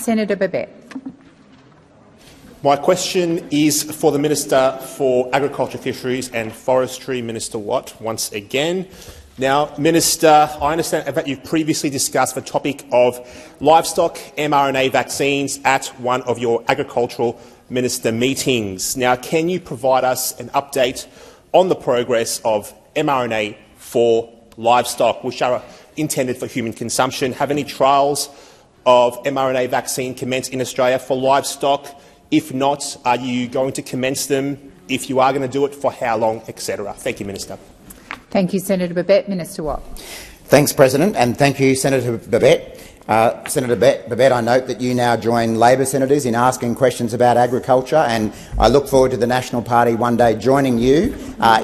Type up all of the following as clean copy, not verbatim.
Senator Babet. My question is for the Minister for Agriculture, Fisheries and Forestry, Minister Watt, once again. Now, Minister, I understand that you've previously discussed the topic of livestock mRNA vaccines at one of your agricultural minister meetings. Now, can you provide us an update on the progress of mRNA for livestock, which are intended for human consumption? Have any trials of mRNA vaccine commenced in Australia for livestock? If not, are you going to commence them? If you are going to do it, for how long, etc.? Thank you, Minister. Thank you, Senator Babet. Minister Watt. Thanks, President, and thank you, Senator Babet. Senator Babet, I note that you now join Labor senators in asking questions about agriculture, and I look forward to the National Party one day joining you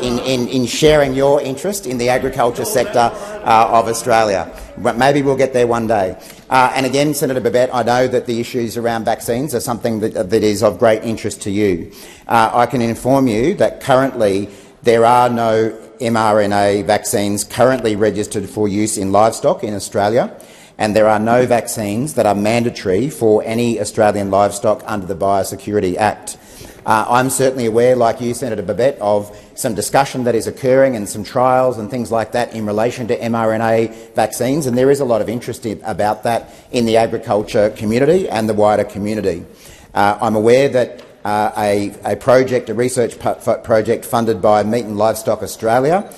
in sharing your interest in the agriculture sector of Australia. But maybe we'll get there one day. And again, Senator Babet, I know that the issues around vaccines are something that is of great interest to you. I can inform you that currently there are no mRNA vaccines currently registered for use in livestock in Australia, and there are no vaccines that are mandatory for any Australian livestock under the Biosecurity Act. I'm certainly aware, like you, Senator Babet, of some discussion that is occurring and some trials and things like that in relation to mRNA vaccines, and there is a lot of interest about that in the agriculture community and the wider community. I'm aware that a research project funded by Meat and Livestock Australia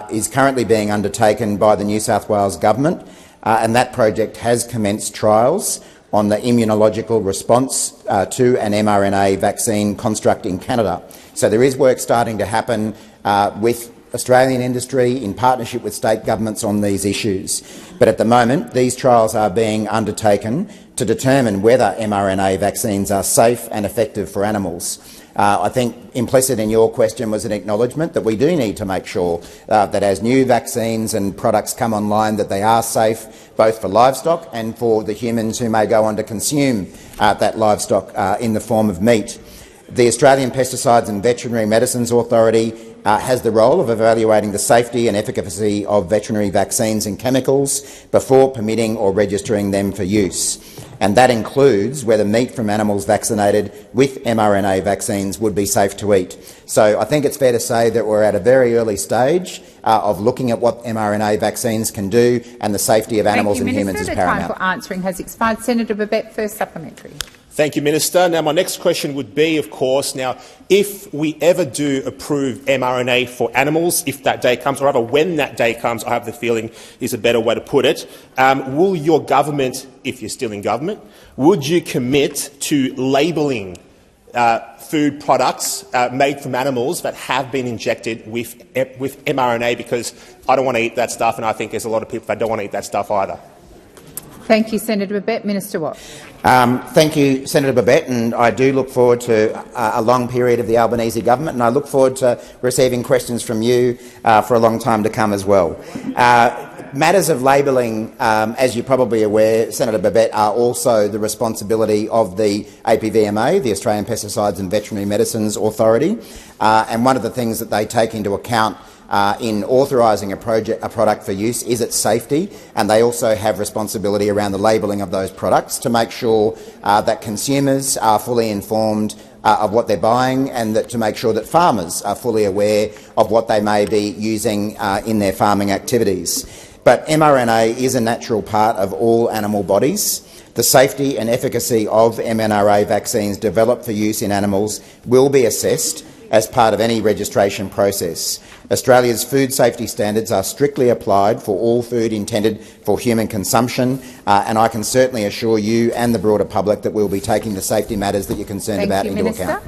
is currently being undertaken by the New South Wales Government, and that project has commenced trials on the immunological response to an mRNA vaccine construct in Canada. So there is work starting to happen with Australian industry in partnership with state governments on these issues. But at the moment, these trials are being undertaken to determine whether mRNA vaccines are safe and effective for animals. I think implicit in your question was an acknowledgement that we do need to make sure that as new vaccines and products come online, that they are safe both for livestock and for the humans who may go on to consume that livestock in the form of meat. The Australian Pesticides and Veterinary Medicines Authority has the role of evaluating the safety and efficacy of veterinary vaccines and chemicals before permitting or registering them for use. And that includes whether meat from animals vaccinated with mRNA vaccines would be safe to eat. So I think it's fair to say that we're at a very early stage of looking at what mRNA vaccines can do, and the safety of animals and humans is paramount. The time for answering has expired. Senator Babet, first supplementary. Thank you, Minister. Now, my next question would be, of course, now, if we ever do approve mRNA for animals, if that day comes, or rather when that day comes, I have the feeling is a better way to put it, will your government, if you're still in government, would you commit to labelling food products made from animals that have been injected with mRNA? Because I don't want to eat that stuff, and I think there's a lot of people that don't want to eat that stuff either. Thank you, Senator Babet. Minister Watt. Thank you, Senator Babet, and I do look forward to a long period of the Albanese government, and I look forward to receiving questions from you for a long time to come as well. Matters of labelling, as you're probably aware, Senator Babet, are also the responsibility of the APVMA, the Australian Pesticides and Veterinary Medicines Authority, and one of the things that they take into account in authorising a product for use is its safety, and they also have responsibility around the labelling of those products to make sure that consumers are fully informed of what they're buying, and to make sure that farmers are fully aware of what they may be using in their farming activities. But mRNA is a natural part of all animal bodies. The safety and efficacy of mRNA vaccines developed for use in animals will be assessed as part of any registration process. Australia's food safety standards are strictly applied for all food intended for human consumption, and I can certainly assure you and the broader public that we'll be taking the safety matters that you're concerned about into account.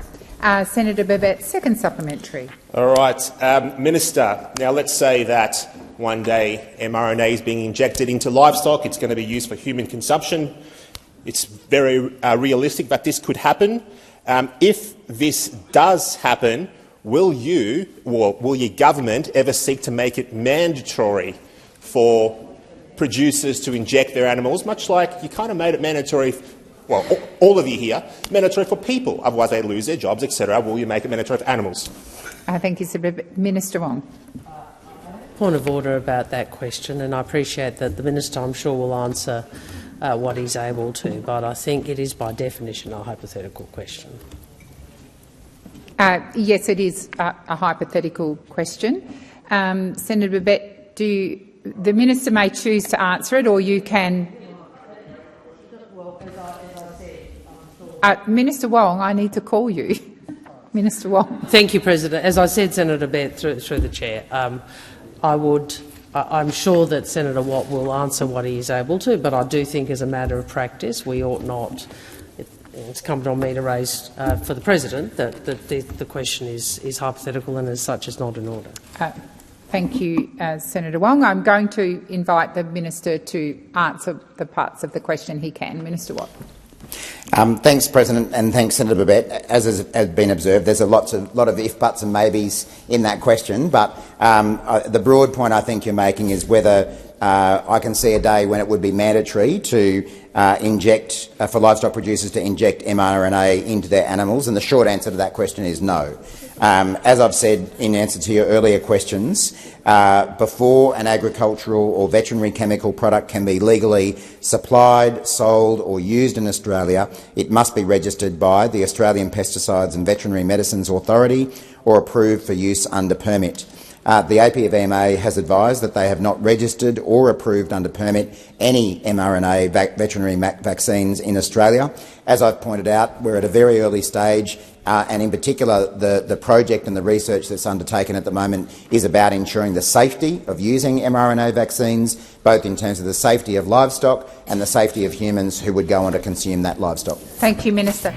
Senator Babet, second supplementary. All right. Minister, now let's say that one day mRNA is being injected into livestock. It's going to be used for human consumption. It's very realistic that this could happen. If this does happen, will you or will your government ever seek to make it mandatory for producers to inject their animals, much like you kind of made it mandatory, well, all of you here, mandatory for people, otherwise they lose their jobs, etc. Will you make it mandatory for animals? Thank you, Minister Wong. Point of order about that question, and I appreciate that the Minister, I'm sure, will answer what he's able to, but I think it is by definition a hypothetical question. Yes, it is a hypothetical question. Senator Babet, the minister may choose to answer it, or you can. Minister Wong, I need to call you. Minister Wong. Thank you, President. As I said, Senator Baird, through the chair, I'm sure that Senator Watt will answer what he is able to, but I do think, as a matter of practice, we ought not. It's incumbent on me to raise for the President that the question is hypothetical and, as such, is not in order. Thank you, Senator Wong. I'm going to invite the minister to answer the parts of the question he can. Minister Watt. Thanks, President, and thanks, Senator Babet. As has been observed, there's a lot of if, buts and maybes in that question, but the broad point I think you're making is whether I can see a day when it would be mandatory to inject, for livestock producers to inject mRNA into their animals, and the short answer to that question is no. As I've said in answer to your earlier questions, before an agricultural or veterinary chemical product can be legally supplied, sold or used in Australia, it must be registered by the Australian Pesticides and Veterinary Medicines Authority or approved for use under permit. The APVMA has advised that they have not registered or approved under permit any mRNA veterinary vaccines in Australia. As I've pointed out, we're at a very early stage, and in particular the project and the research that's undertaken at the moment is about ensuring the safety of using mRNA vaccines, both in terms of the safety of livestock and the safety of humans who would go on to consume that livestock. Thank you, Minister.